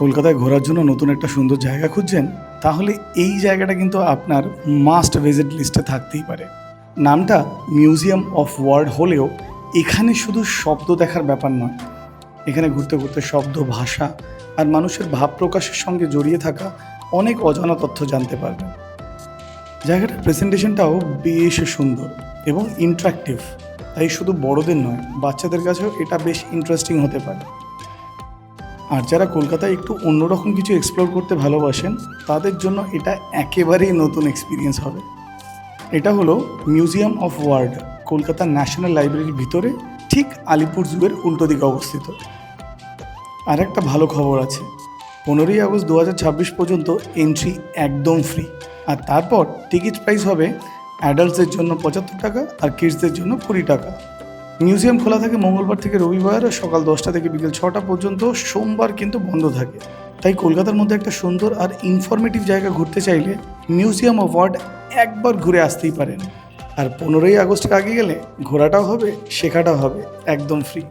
কলকাতায় ঘোরার জন্য নতুন একটা সুন্দর জায়গা খুঁজছেন, তাহলে এই জায়গাটা কিন্তু আপনার মাস্ট ভিজিট লিস্টে থাকতেই পারে। নামটা মিউজিয়াম অফ ওয়ার্ড হলেও এখানে শুধু শব্দ দেখার ব্যাপার নয়, এখানে ঘুরতে ঘুরতে শব্দ, ভাষা আর মানুষের ভাব প্রকাশের সঙ্গে জড়িয়ে থাকা অনেক অজানা তথ্য জানতে পারবেন। জায়গাটার প্রেজেন্টেশনটাও বেশ সুন্দর এবং ইন্টারাক্টিভ, তাই শুধু বড়দের নয়, বাচ্চাদের কাছেও এটা বেশ ইন্টারেস্টিং হতে পারে। আর যারা কলকাতায় একটু অন্যরকম কিছু এক্সপ্লোর করতে ভালোবাসেন, তাদের জন্য এটা একেবারেই নতুন এক্সপিরিয়েন্স হবে। এটা হলো museum of word, Kolkata national লাইব্রেরির ভিতরে, ঠিক আলিপুর জুয়ের উল্টো দিকে অবস্থিত। আর একটা ভালো খবর আছে, 15ই আগস্ট 2026 পর্যন্ত এন্ট্রি একদম ফ্রি। আর তারপর টিকিট প্রাইস হবে অ্যাডাল্টসদের জন্য 75 টাকা আর কিডসদের জন্য 20 টাকা। মিউজিয়াম খোলা থাকে মঙ্গলবার থেকে রবিবার সকাল 10টা থেকে বিকেল 6টা পর্যন্ত, সোমবার কিন্তু বন্ধ থাকে। তাই কলকাতার মধ্যে একটা সুন্দর আর ইনফরমেটিভ জায়গা ঘুরতে চাইলে মিউজিয়াম অফ ওয়ার্ড একবার ঘুরে আসতেই পারেন। আর 15ই আগস্টের আগে গেলে ঘোরাটাও হবে, শেখাটাও হবে একদম ফ্রি।